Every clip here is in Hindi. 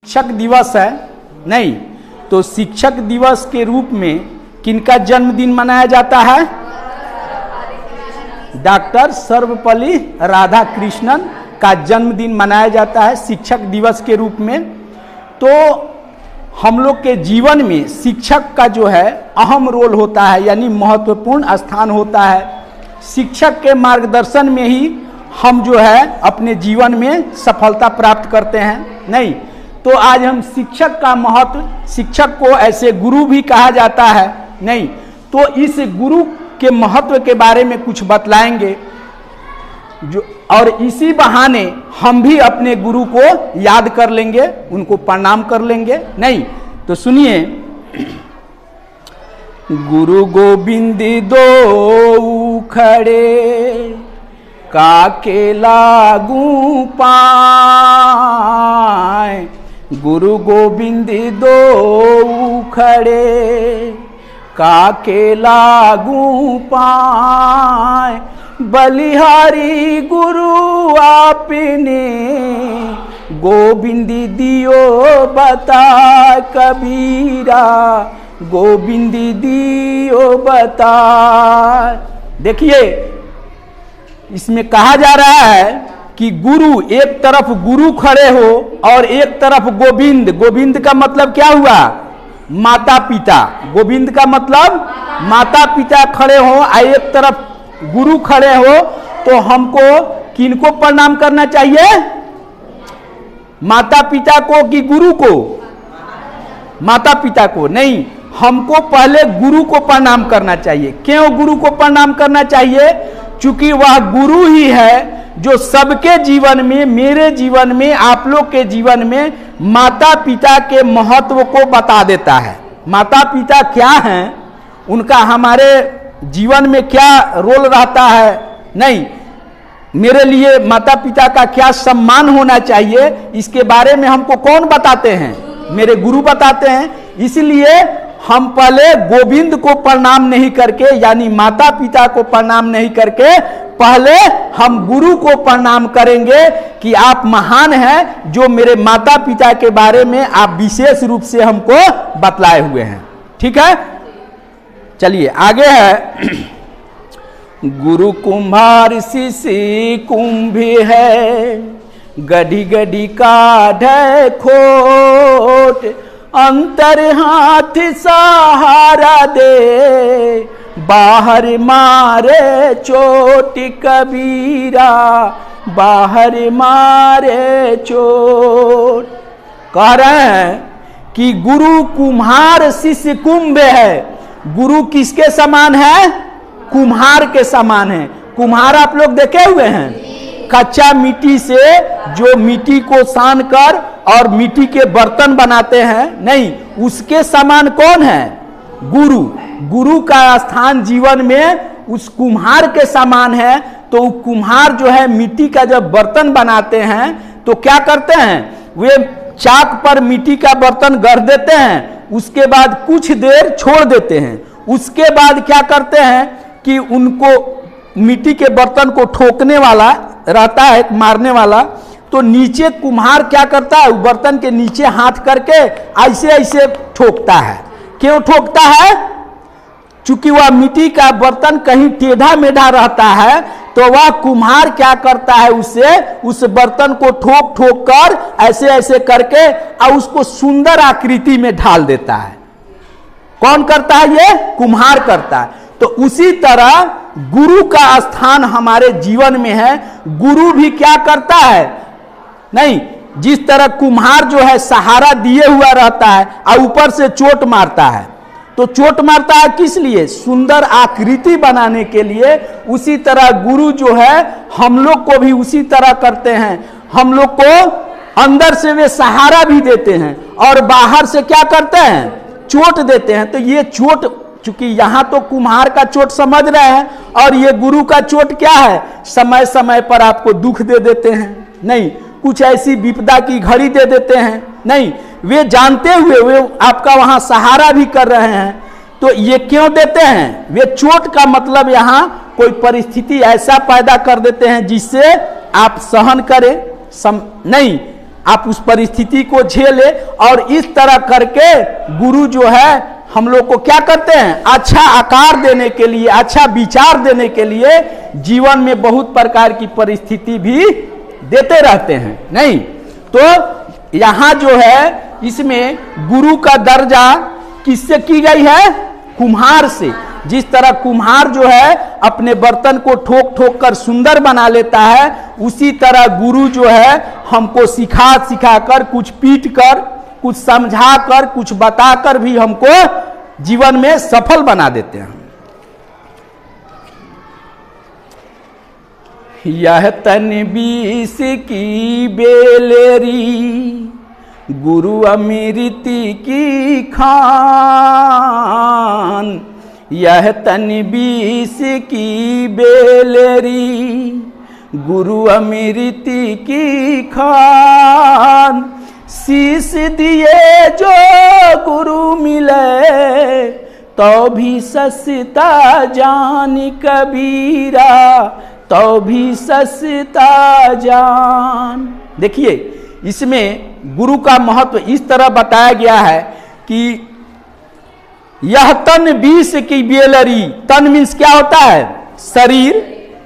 शिक्षक दिवस है नहीं, तो शिक्षक दिवस के रूप में किनका जन्मदिन मनाया जाता है? डॉक्टर सर्वपल्ली राधाकृष्णन का जन्मदिन मनाया जाता है शिक्षक दिवस के रूप में। तो हम लोग के जीवन में शिक्षक का जो है अहम रोल होता है, यानी महत्वपूर्ण स्थान होता है। शिक्षक के मार्गदर्शन में ही हम जो है अपने जीवन में सफलता प्राप्त करते हैं नहीं। तो आज हम शिक्षक का महत्व, शिक्षक को ऐसे गुरु भी कहा जाता है नहीं, तो इस गुरु के महत्व के बारे में कुछ बतलाएंगे जो, और इसी बहाने हम भी अपने गुरु को याद कर लेंगे, उनको प्रणाम कर लेंगे नहीं। तो सुनिए, गुरु गोविंद दो खड़े काके लागू पाए, गुरु गोविंद दो खड़े काके लागू पाए, बलिहारी गुरु आपने गोविंद दियो बता कबीरा, गोविंद दियो बता। देखिए, इसमें कहा जा रहा है कि गुरु, एक तरफ गुरु खड़े हो और एक तरफ गोविंद। गोविंद का मतलब क्या हुआ? माता पिता। गोविंद का मतलब माता पिता खड़े हो और एक तरफ गुरु खड़े हो, तो हमको किनको प्रणाम करना चाहिए? माता पिता को कि गुरु को? माता पिता को नहीं, हमको पहले गुरु को प्रणाम करना चाहिए। क्यों गुरु को प्रणाम करना चाहिए? क्योंकि वह गुरु ही है जो सबके जीवन में, मेरे जीवन में, आप लोग के जीवन में माता पिता के महत्व को बता देता है। माता पिता क्या हैं, उनका हमारे जीवन में क्या रोल रहता है नहीं, मेरे लिए माता पिता का क्या सम्मान होना चाहिए, इसके बारे में हमको कौन बताते हैं? मेरे गुरु बताते हैं। इसलिए हम पहले गोविंद को प्रणाम नहीं करके, यानी माता पिता को प्रणाम नहीं करके, पहले हम गुरु को प्रणाम करेंगे कि आप महान हैं, जो मेरे माता पिता के बारे में आप विशेष रूप से हमको बतलाए हुए हैं। ठीक है, चलिए आगे है। गुरु कुम्हार शिष्य कुंभ है, गढ़ी गढ़ी काढ़ खोट, अंतर हाथ सहारा दे, बाहर मारे चोट कबीरा, बाहर मारे चोट। कह रहे हैं कि गुरु कुम्हार शिष्य कुंभ है। गुरु किसके समान है? कुम्हार के समान है। कुम्हार आप लोग देखे हुए हैं, कच्चा मिट्टी से जो मिट्टी को सान कर और मिट्टी के बर्तन बनाते हैं नहीं, उसके समान कौन है? गुरु। गुरु का स्थान जीवन में उस कुम्हार के समान है। तो कुम्हार जो है मिट्टी का जब बर्तन बनाते हैं तो क्या करते हैं? वे चाक पर मिट्टी का बर्तन गढ़ देते हैं, उसके बाद कुछ देर छोड़ देते हैं, उसके बाद क्या करते हैं कि उनको मिट्टी के बर्तन को ठोकने वाला रहता है, मारने वाला, तो नीचे कुम्हार क्या करता है? बर्तन के नीचे हाथ करके ऐसे ऐसे ठोकता है। क्यों ठोकता है? चूंकि वह मिट्टी का बर्तन कहीं टेढ़ा मेढ़ा रहता है, तो वह कुम्हार क्या करता है? उसे, उस बर्तन को ठोक ठोक कर ऐसे ऐसे करके और उसको सुंदर आकृति में ढाल देता है। कौन करता है? ये कुम्हार करता है। तो उसी तरह गुरु का स्थान हमारे जीवन में है। गुरु भी क्या करता है? नहीं, जिस तरह कुम्हार जो है सहारा दिए हुआ रहता है और ऊपर से चोट मारता है, तो चोट मारता है किस लिए? सुंदर आकृति बनाने के लिए। उसी तरह गुरु जो है हम लोग को भी उसी तरह करते हैं। हम लोग को अंदर से वे सहारा भी देते हैं और बाहर से क्या करते हैं? चोट देते हैं। तो ये चोट, चूंकि यहाँ तो कुम्हार का चोट समझ रहे हैं, और ये गुरु का चोट क्या है? समय समय पर आपको दुख दे देते हैं नहीं, कुछ ऐसी विपदा की घड़ी दे देते हैं नहीं, वे जानते हुए वे आपका वहां सहारा भी कर रहे हैं। तो ये क्यों देते हैं? वे चोट का मतलब यहाँ कोई परिस्थिति ऐसा पैदा कर देते हैं जिससे आप सहन करें। नहीं, आप उस परिस्थिति को झेले, और इस तरह करके गुरु जो है हम लोग को क्या करते हैं, अच्छा आकार देने के लिए, अच्छा विचार देने के लिए जीवन में बहुत प्रकार की परिस्थिति भी देते रहते हैं। नहीं तो यहां जो है इसमें गुरु का दर्जा किससे की गई है, कुम्हार से। जिस तरह कुम्हार जो है अपने बर्तन को ठोक ठोक कर सुंदर बना लेता है, उसी तरह गुरु जो है हमको सिखा सिखा कर, कुछ पीट कर, कुछ समझा कर, कुछ बताकर भी हमको जीवन में सफल बना देते हैं। यह तन बीस की बेलेरी, गुरु अमृति की खान। यह तन बीस की बेलेरी, गुरु अमृति की खान। शीश दिए जो गुरु मिले, तो भी सस्ता जान कबीरा, तो भी सस्ता जान। देखिए इसमें गुरु का महत्व इस तरह बताया गया है कि यह तन बीस की बेलरी, तन मीन्स क्या होता है, शरीर।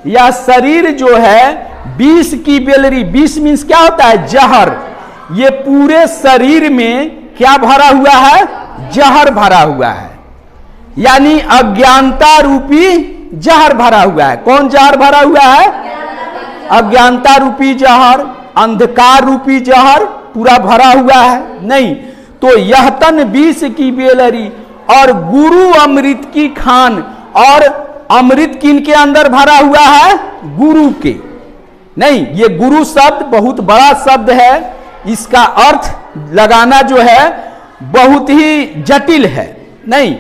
यह शरीर जो है 20 की बेलरी, 20 मीन्स क्या होता है, जहर। ये पूरे शरीर में क्या भरा हुआ है, जहर भरा हुआ है, यानी अज्ञानता रूपी जहर भरा हुआ है। कौन जहर भरा हुआ है, अज्ञानता रूपी जहर, अंधकार रूपी जहर पूरा भरा हुआ है। नहीं तो यह तन 20 की बेलरी और गुरु अमृत की खान, और अमृत किनके अंदर भरा हुआ है, गुरु के। नहीं, ये गुरु शब्द बहुत बड़ा शब्द है, इसका अर्थ लगाना जो है बहुत ही जटिल है। नहीं,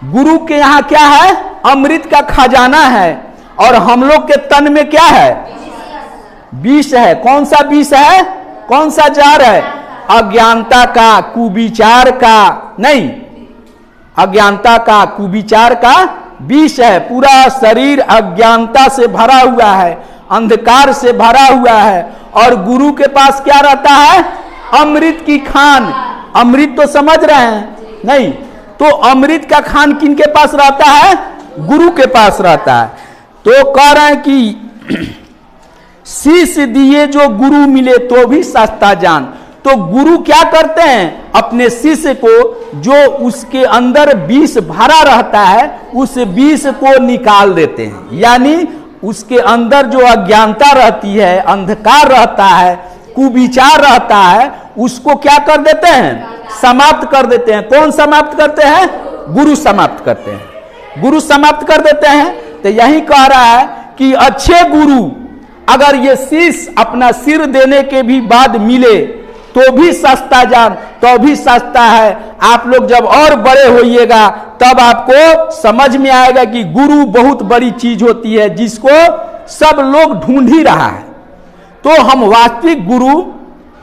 गुरु के यहाँ क्या है, अमृत का खजाना है, और हम लोग के तन में क्या है, विष है। कौन सा विष है, कौन सा जार है, अज्ञानता का, कुविचार का। नहीं, अज्ञानता का, कुविचार का विष है। पूरा शरीर अज्ञानता से भरा हुआ है, अंधकार से भरा हुआ है, और गुरु के पास क्या रहता है, अमृत की खान। अमृत तो समझ रहे हैं, नहीं तो अमृत का खान किनके पास रहता है, गुरु के पास रहता है। तो कह रहे हैं कि शीश दिए जो गुरु मिले, तो भी सस्ता जान। तो गुरु क्या करते हैं, अपने शिष्य को जो उसके अंदर विष भरा रहता है, उस विष को निकाल देते हैं। यानी उसके अंदर जो अज्ञानता रहती है, अंधकार रहता है, कुविचार रहता है, उसको क्या कर देते हैं, समाप्त कर देते हैं। कौन समाप्त करते हैं, गुरु समाप्त करते हैं, गुरु समाप्त कर देते हैं। तो यही कह रहा है कि अच्छे गुरु अगर ये शीश अपना सिर देने के भी बाद मिले, तो भी सस्ता जान, तो भी सस्ता है। आप लोग जब और बड़े होइएगा तब आपको समझ में आएगा कि गुरु बहुत बड़ी चीज होती है, जिसको सब लोग ढूंढ ही रहा है। तो हम वास्तविक गुरु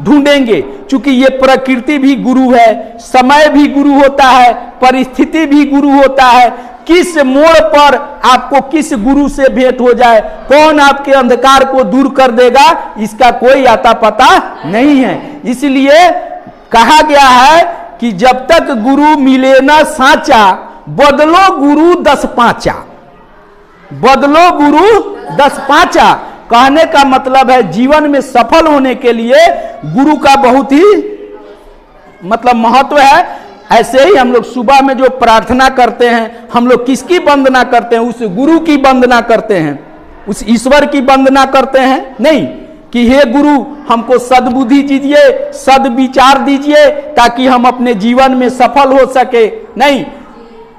ढूंढेंगे, क्योंकि ये प्रकृति भी गुरु है, समय भी गुरु होता है, परिस्थिति भी गुरु होता है। किस मोड़ पर आपको किस गुरु से भेंट हो जाए, कौन आपके अंधकार को दूर कर देगा, इसका कोई आता पता नहीं है। इसलिए कहा गया है कि जब तक गुरु मिले ना साचा, बदलो गुरु 10 पांचा, बदलो गुरु 10 पांचा। कहने का मतलब है जीवन में सफल होने के लिए गुरु का बहुत ही मतलब महत्व है। ऐसे ही हम लोग सुबह में जो प्रार्थना करते हैं, हम लोग किसकी वंदना करते हैं, उस गुरु की वंदना करते हैं, उस ईश्वर की वंदना करते हैं। नहीं कि हे गुरु हमको सद्बुद्धि दीजिए, सद्विचार दीजिए, ताकि हम अपने जीवन में सफल हो सके। नहीं,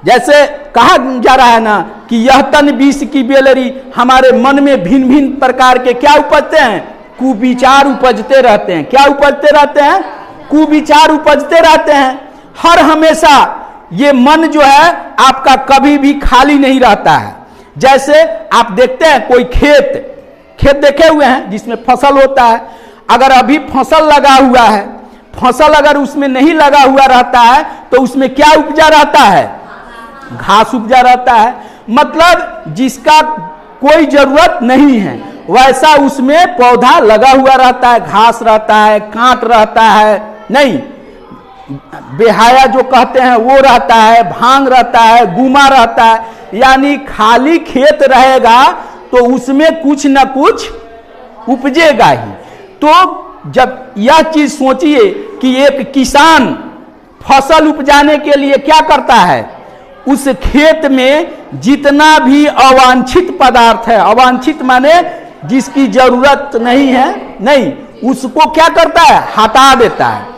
जैसे कहा जा रहा है ना कि यह तन 20 की बेलरी, हमारे मन में भिन्न भिन्न प्रकार के क्या उपजते हैं, कुविचार उपजते रहते हैं। क्या उपजते रहते हैं, कुविचार उपजते रहते हैं। हर हमेशा ये मन जो है आपका कभी भी खाली नहीं रहता है। जैसे आप देखते हैं कोई खेत देखे हुए हैं जिसमें फसल होता है, अगर अभी फसल लगा हुआ है, फसल अगर उसमें नहीं लगा हुआ रहता है तो उसमें क्या उपजा रहता है, घास उपजा रहता है। मतलब जिसका कोई जरूरत नहीं है, वैसा उसमें पौधा लगा हुआ रहता है, घास रहता है, कांट रहता है, नहीं बेहाया जो कहते हैं वो रहता है, भांग रहता है, गुमा रहता है, यानी खाली खेत रहेगा तो उसमें कुछ न कुछ उपजेगा ही। तो जब यह चीज सोचिए कि एक किसान फसल उपजाने के लिए क्या करता है, उस खेत में जितना भी अवांछित पदार्थ है, अवांछित माने जिसकी जरूरत नहीं है, नहीं, उसको क्या करता है, हटा देता है,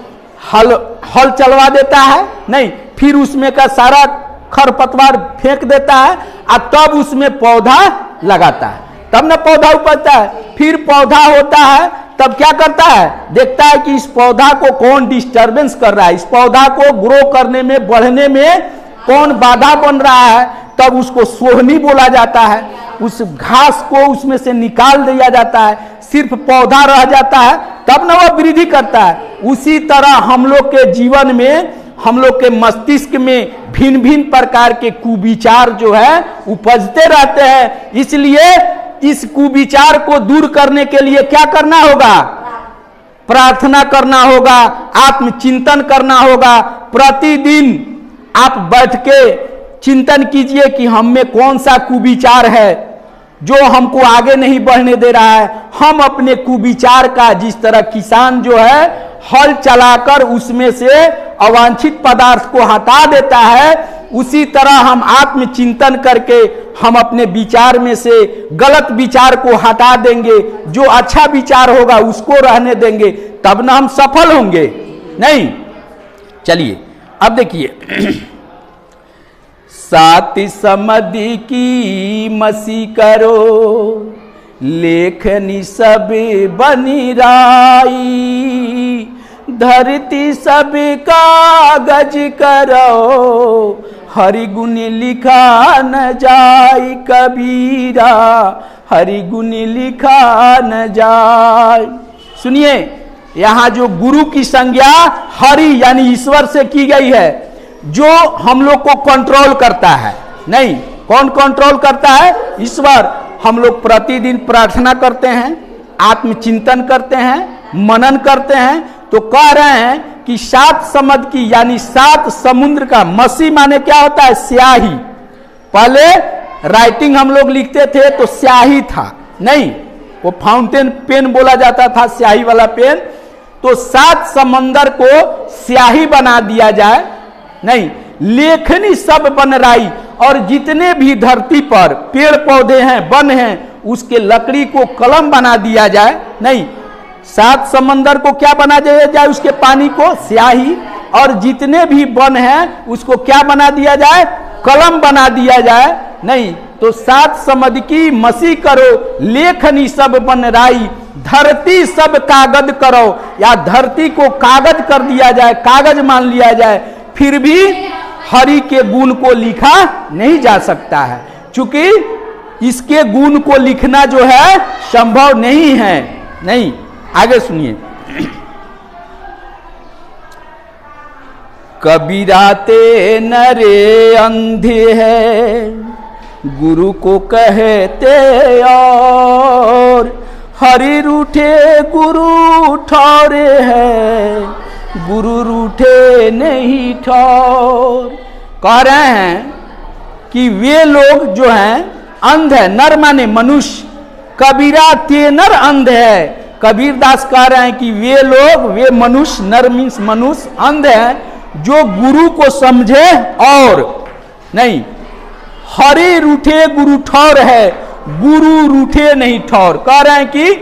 हल चलवा देता है, नहीं, फिर उसमें का सारा खरपतवार फेंक देता है और तब उसमें पौधा लगाता है, तब ना पौधा उपजता है। फिर पौधा होता है तब क्या करता है, देखता है कि इस पौधा को कौन डिस्टरबेंस कर रहा है, इस पौधा को ग्रो करने में, बढ़ने में कौन बाधा बन रहा है, तब उसको सोहनी बोला जाता है। उस घास को उसमें से निकाल दिया जाता है, सिर्फ पौधा रह जाता है, तब ना वह वृद्धि करता है। उसी तरह हम लोग के जीवन में, हम लोग के मस्तिष्क में भिन्न भिन्न प्रकार के कुविचार जो है उपजते रहते हैं। इसलिए इस कुविचार को दूर करने के लिए क्या करना होगा, प्रार्थना करना होगा, आत्मचिंतन करना होगा। प्रतिदिन आप बैठ के चिंतन कीजिए कि हम में कौन सा कुविचार है जो हमको आगे नहीं बढ़ने दे रहा है। हम अपने कुविचार का, जिस तरह किसान जो है हल चलाकर उसमें से अवांछित पदार्थ को हटा देता है, उसी तरह हम आत्मचिंतन करके हम अपने विचार में से गलत विचार को हटा देंगे, जो अच्छा विचार होगा उसको रहने देंगे, तब ना हम सफल होंगे। नहीं, चलिए अब देखिए, साति समधि की मसी करो, लेखनी सब बनी राई, धरती सब कागज करो, हरि गुण लिखा न जाय कबीरा, हरि गुण लिखा न जाय। सुनिए, यहाँ जो गुरु की संज्ञा हरि यानी ईश्वर से की गई है, जो हम लोग को कंट्रोल करता है। नहीं, कौन कंट्रोल करता है, ईश्वर। हम लोग प्रतिदिन प्रार्थना करते हैं, आत्मचिंतन करते हैं, मनन करते हैं, तो कह रहे हैं कि 7 समुद्र की यानी 7 समुद्र का, मसी माने क्या होता है, स्याही। पहले राइटिंग हम लोग लिखते थे तो स्याही था, नहीं, वो फाउंटेन पेन बोला जाता था, स्याही वाला पेन। तो 7 समंदर को स्याही बना दिया जाए, नहीं, लेखनी सब बन राई, और जितने भी धरती पर पेड़ पौधे हैं, वन हैं, उसके लकड़ी को कलम बना दिया जाए। नहीं, 7 समंदर को क्या बना दिया जाए, उसके पानी को स्याही, और जितने भी वन हैं उसको क्या बना दिया जाए, कलम बना दिया जाए। नहीं, तो 7 समुद्र की मसी करो, लेखनी सब बन राई, धरती सब कागज करो, या धरती को कागज कर दिया जाए, कागज मान लिया जाए, फिर भी हरि के गुण को लिखा नहीं जा सकता है, क्योंकि इसके गुण को लिखना जो है संभव नहीं है। नहीं, आगे सुनिए, कबीराते नरे अंधे है, गुरु को कहते और, हरि रूठे गुरु ठौरे है, गुरु रूठे नहीं ठौर। कह रहे हैं कि वे लोग जो हैं अंध है, नर माने मनुष्य, कबीरा ते नर अंध है। कबीर दास कह रहे हैं कि वे लोग, वे मनुष्य, नर मीन्स मनुष्य, अंध है जो गुरु को समझे और नहीं, हरि रूठे गुरु ठौर है, गुरु रूठे नहीं ठौर। कह रहे हैं कि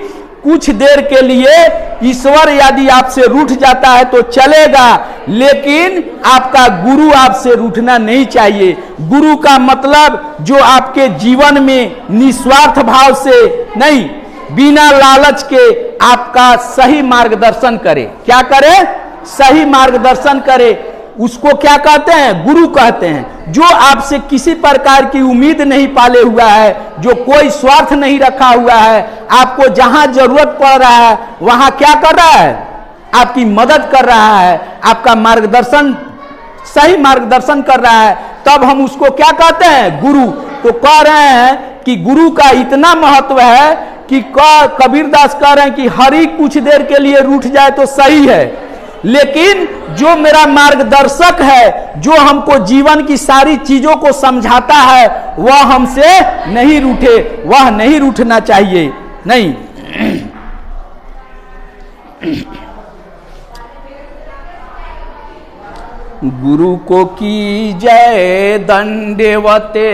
कुछ देर के लिए ईश्वर यदि आपसे रूठ जाता है तो चलेगा, लेकिन आपका गुरु आपसे रूठना नहीं चाहिए। गुरु का मतलब जो आपके जीवन में निस्वार्थ भाव से, नहीं, बिना लालच के आपका सही मार्गदर्शन करे। क्या करे, सही मार्गदर्शन करे, उसको क्या कहते हैं, गुरु कहते हैं। जो आपसे किसी प्रकार की उम्मीद नहीं पाले हुआ है, जो कोई स्वार्थ नहीं रखा हुआ है, आपको जहां जरूरत पड़ रहा है वहां क्या कर रहा है, आपकी मदद कर रहा है, आपका मार्गदर्शन, सही मार्गदर्शन कर रहा है, तब हम उसको क्या कहते हैं, गुरु। तो कह रहे हैं कि गुरु का इतना महत्व है कि कबीर दास कह रहे हैं कि हरि कुछ देर के लिए रूठ जाए तो सही है, लेकिन जो मेरा मार्गदर्शक है, जो हमको जीवन की सारी चीजों को समझाता है, वह हमसे नहीं रूठे, वह नहीं रूठना चाहिए। नहीं, गुरु को की जय दंडवते,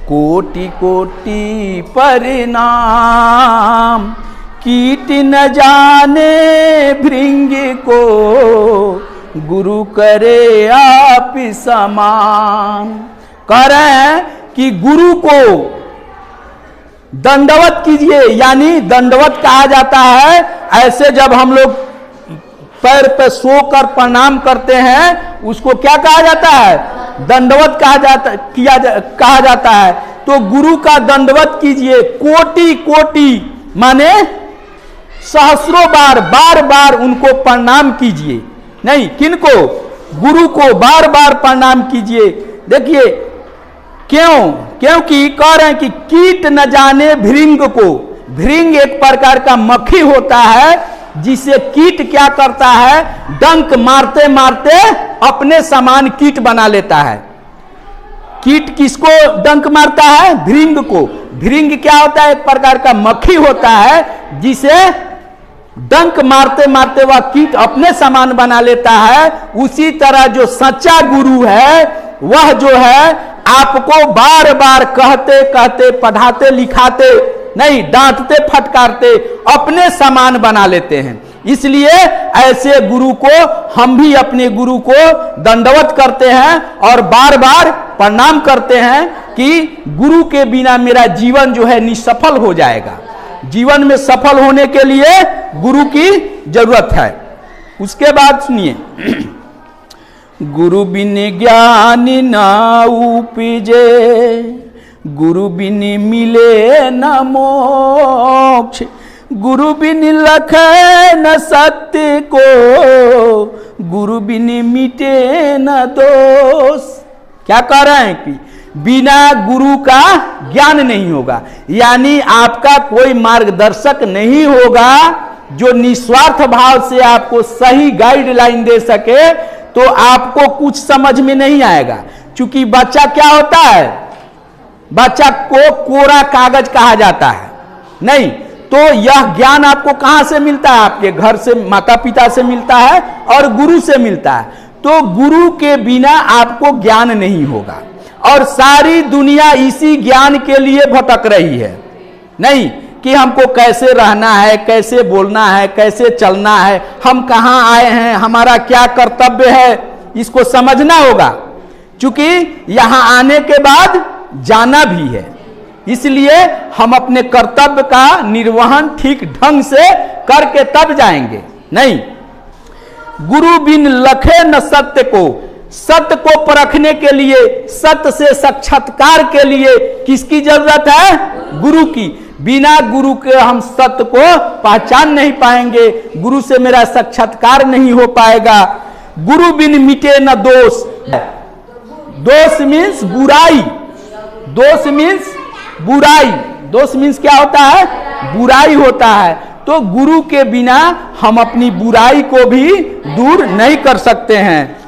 कोटि कोटि परिणाम, कीट न जाने भृंग को, गुरु करे आप समान। कह रहे हैं कि गुरु को दंडवत कीजिए, यानी दंडवत कहा जाता है ऐसे जब हम लोग पैर पे सोकर प्रणाम करते हैं, उसको क्या कहा जाता है? दंडवत कहा जाता है। तो गुरु का दंडवत कीजिए, कोटि कोटि माने सहस्रों बार, बार बार उनको प्रणाम कीजिए। नहीं, किनको? गुरु को बार बार प्रणाम कीजिए। देखिए क्यों? क्योंकि कह रहे हैं कि कीट न जाने भृंग को। भृंग एक प्रकार का मक्खी होता है, जिसे कीट क्या करता है? डंक मारते मारते अपने समान कीट बना लेता है। कीट किसको डंक मारता है? भृंग को। भृंग क्या होता है? एक प्रकार का मक्खी होता है, जिसे डंक मारते मारते वह कीट अपने समान बना लेता है। उसी तरह जो सच्चा गुरु है, वह जो है आपको बार बार कहते कहते, पढ़ाते लिखाते नहीं, डांटते फटकारते अपने समान बना लेते हैं। इसलिए ऐसे गुरु को हम भी अपने गुरु को दंडवत करते हैं और बार बार प्रणाम करते हैं कि गुरु के बिना मेरा जीवन जो है निसफल हो जाएगा। जीवन में सफल होने के लिए गुरु की जरूरत है। उसके बाद सुनिए, गुरु बिन ज्ञान ना उपजे, गुरु बिन मिले न मोक्ष, गुरु बिन लखे न सत्य को, गुरु बिन मिटे न दोष। क्या कह रहे हैं कि बिना गुरु का ज्ञान नहीं होगा, यानी आपका कोई मार्गदर्शक नहीं होगा जो निस्वार्थ भाव से आपको सही गाइडलाइन दे सके, तो आपको कुछ समझ में नहीं आएगा। क्योंकि बच्चा क्या होता है? बच्चा को कोरा कागज कहा जाता है। नहीं, तो यह ज्ञान आपको कहां से मिलता है? आपके घर से, माता पिता से मिलता है और गुरु से मिलता है। तो गुरु के बिना आपको ज्ञान नहीं होगा, और सारी दुनिया इसी ज्ञान के लिए भटक रही है। नहीं कि हमको कैसे रहना है, कैसे बोलना है, कैसे चलना है, हम कहां आए हैं, हमारा क्या कर्तव्य है, इसको समझना होगा। क्योंकि यहां आने के बाद जाना भी है, इसलिए हम अपने कर्तव्य का निर्वहन ठीक ढंग से करके तब जाएंगे। नहीं, गुरु बिन लखे न सत्य को, सत्य को परखने के लिए, सत्य से साक्षात्कार के लिए किसकी जरूरत है? गुरु की। बिना गुरु के हम सत्य को पहचान नहीं पाएंगे, गुरु से मेरा साक्षात्कार नहीं हो पाएगा। गुरु बिन मिटे न दोष। दोष मीन्स बुराई, दोष मीन्स बुराई, दोष मीन्स क्या होता है? बुराई होता है। तो गुरु के बिना हम अपनी बुराई को भी दूर नहीं कर सकते हैं।